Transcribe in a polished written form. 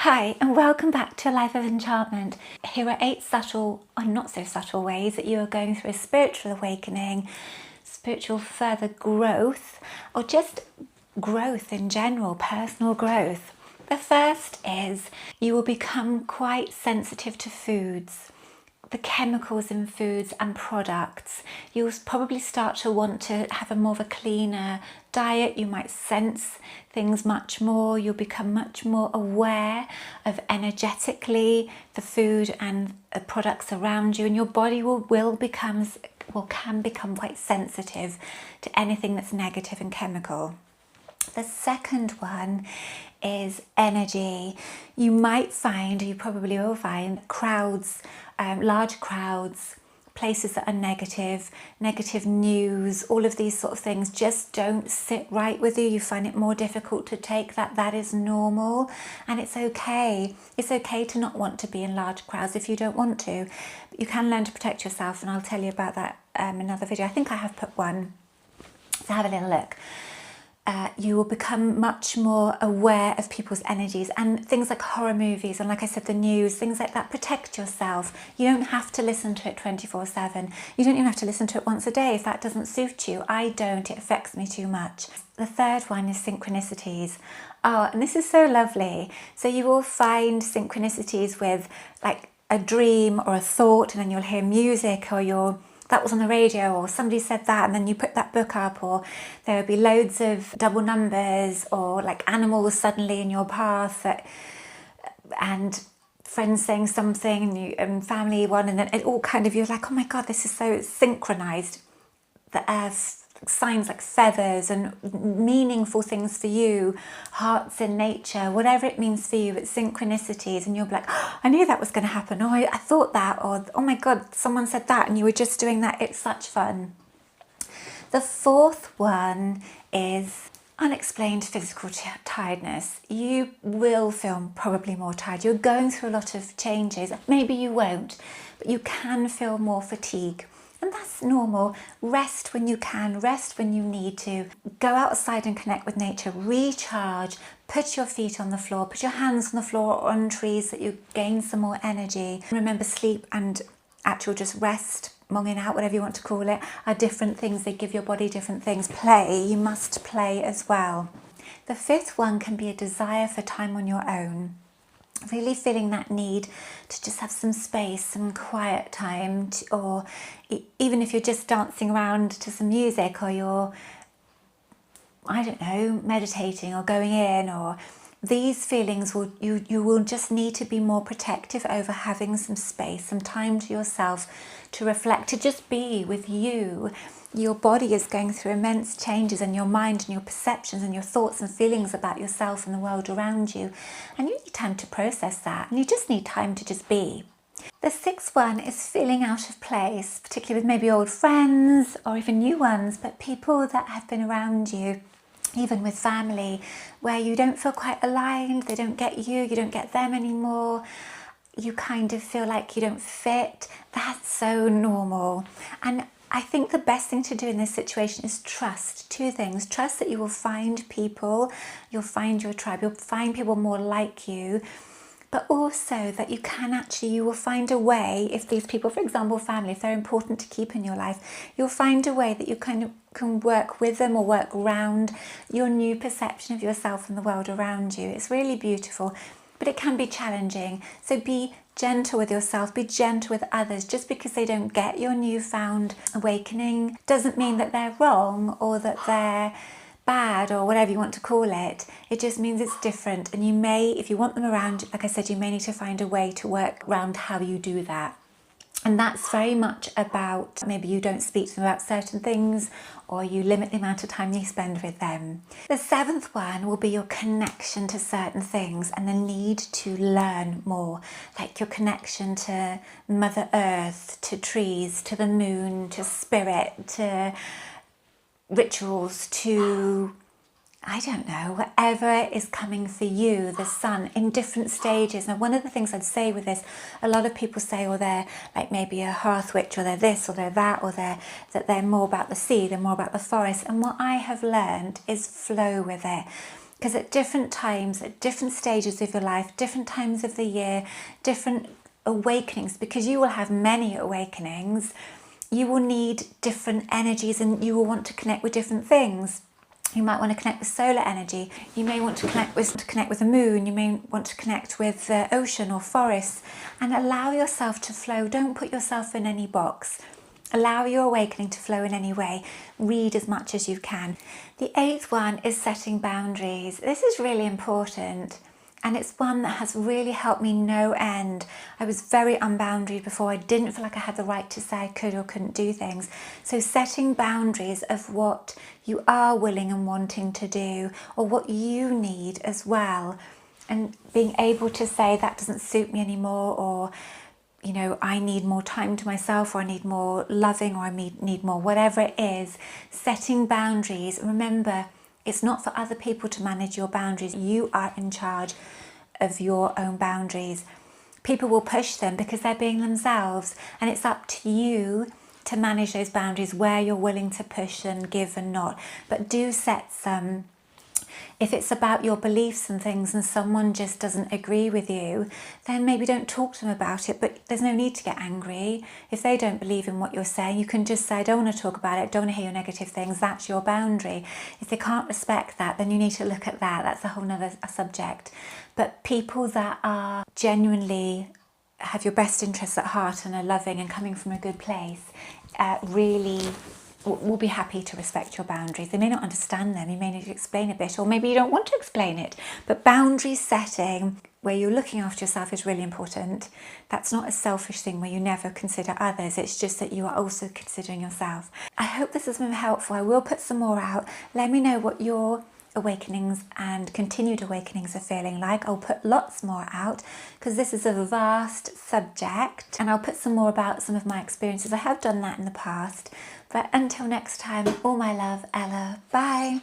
Hi and welcome back to A Life of Enchantment. Here are 8 subtle or not so subtle ways that you are going through a spiritual awakening, spiritual further growth, or just growth in general, personal growth. The first is you will become quite sensitive to foods, the chemicals in foods and products. You'll probably start to want to have a more of a cleaner diet. You might sense things much more. You'll become much more aware of energetically the food and the products around you, and your body can become quite sensitive to anything that's negative and chemical. The second one is energy. You might find, you probably will find, crowds, large crowds, places that are negative news, all of these sort of things just don't sit right with you. You find it more difficult to take that. That is normal, and it's okay. It's okay to not want to be in large crowds if you don't want to. You can learn to protect yourself, and I'll tell you about that in another video. I think I have put one, so have a little look. You will become much more aware of people's energies and things like horror movies and, like I said, the news, things like that. Protect yourself. You don't have to listen to it 24/7. You don't even have to listen to it once a day if that doesn't suit you. I don't. It affects me too much. The third one is synchronicities. Oh, and this is so lovely. So you will find synchronicities with like a dream or a thought, and then you'll hear music, or that was on the radio, or somebody said that, and then you put that book up, or there would be loads of double numbers, or like animals suddenly in your path, and friends saying something, and family one, and then it all kind of, you're like, oh my God, this is so synchronized. The earth, signs like feathers and meaningful things for you, hearts in nature, whatever it means for you, it's synchronicities, and you'll be like, oh, I knew that was going to happen, or I thought that, or oh my God, someone said that and you were just doing that. It's such fun. The fourth one is unexplained physical tiredness. You will feel probably more tired. You're going through a lot of changes. Maybe you won't, but you can feel more fatigue. And that's normal. Rest when you can, rest when you need to. Go outside and connect with nature, recharge, put your feet on the floor, put your hands on the floor or on trees so that you gain some more energy. Remember, sleep and actual just rest, monging out, whatever you want to call it, are different things. They give your body different things. Play, you must play as well. The fifth one can be a desire for time on your own. Really feeling that need to just have some space, some quiet time, or even if you're just dancing around to some music, or you're, I don't know, meditating or going in, or these feelings you will just need to be more protective over having some space, some time to yourself, to reflect, to just be with you. Your body is going through immense changes, and your mind and your perceptions and your thoughts and feelings about yourself and the world around you. And you need time to process that, and you just need time to just be. The sixth one is feeling out of place, particularly with maybe old friends or even new ones, but people that have been around you, even with family, where you don't feel quite aligned, they don't get you, you don't get them anymore. You kind of feel like you don't fit. That's so normal. And I think the best thing to do in this situation is trust. 2 things. Trust that you will find people, you'll find your tribe, you'll find people more like you, but also that you will find a way, if these people, for example, family, if they're important to keep in your life, you'll find a way that you kind of can work with them or work around your new perception of yourself and the world around you. It's really beautiful, but it can be challenging. So be gentle with yourself, be gentle with others. Just because they don't get your newfound awakening doesn't mean that they're wrong or that they're bad or whatever you want to call it. It just means it's different, and you may, if you want them around, like I said, you may need to find a way to work around how you do that. And that's very much about, maybe you don't speak to them about certain things, or you limit the amount of time you spend with them. The seventh one will be your connection to certain things and the need to learn more, like your connection to Mother Earth, to trees, to the moon, to spirit, to rituals, to, I don't know, whatever is coming for you, the sun, in different stages. Now, one of the things I'd say with this, a lot of people say, oh, they're like maybe a hearth witch, or they're this, or they're that, or that they're more about the sea, they're more about the forest. And what I have learned is flow with it. Because at different times, at different stages of your life, different times of the year, different awakenings, because you will have many awakenings, you will need different energies and you will want to connect with different things. You might want to connect with solar energy. You may want to connect with the moon. You may want to connect with the ocean or forests, and allow yourself to flow. Don't put yourself in any box. Allow your awakening to flow in any way. Read as much as you can. The 8th one is setting boundaries. This is really important, and it's one that has really helped me no end. I was very unboundaried before. I didn't feel like I had the right to say I could or couldn't do things. So setting boundaries of what you are willing and wanting to do, or what you need as well, and being able to say that doesn't suit me anymore, or you know, I need more time to myself, or I need more loving, or I need more, whatever it is. Setting boundaries. Remember, it's not for other people to manage your boundaries. You are in charge of your own boundaries. People will push them because they're being themselves, and it's up to you to manage those boundaries where you're willing to push and give and not. But do set some. If it's about your beliefs and things and someone just doesn't agree with you, then maybe don't talk to them about it, but there's no need to get angry. If they don't believe in what you're saying, you can just say, I don't want to talk about it, don't want to hear your negative things, that's your boundary. If they can't respect that, then you need to look at that. That's a whole nother subject. But people that are genuinely have your best interests at heart and are loving and coming from a good place, really will be happy to respect your boundaries. They may not understand them, you may need to explain a bit, or maybe you don't want to explain it, but boundary setting where you're looking after yourself is really important. That's not a selfish thing where you never consider others, it's just that you are also considering yourself. I hope this has been helpful. I will put some more out. Let me know what your awakenings and continued awakenings are feeling like. I'll put lots more out because this is a vast subject, and I'll put some more about some of my experiences. I have done that in the past, but until next time, all my love, Ella. Bye.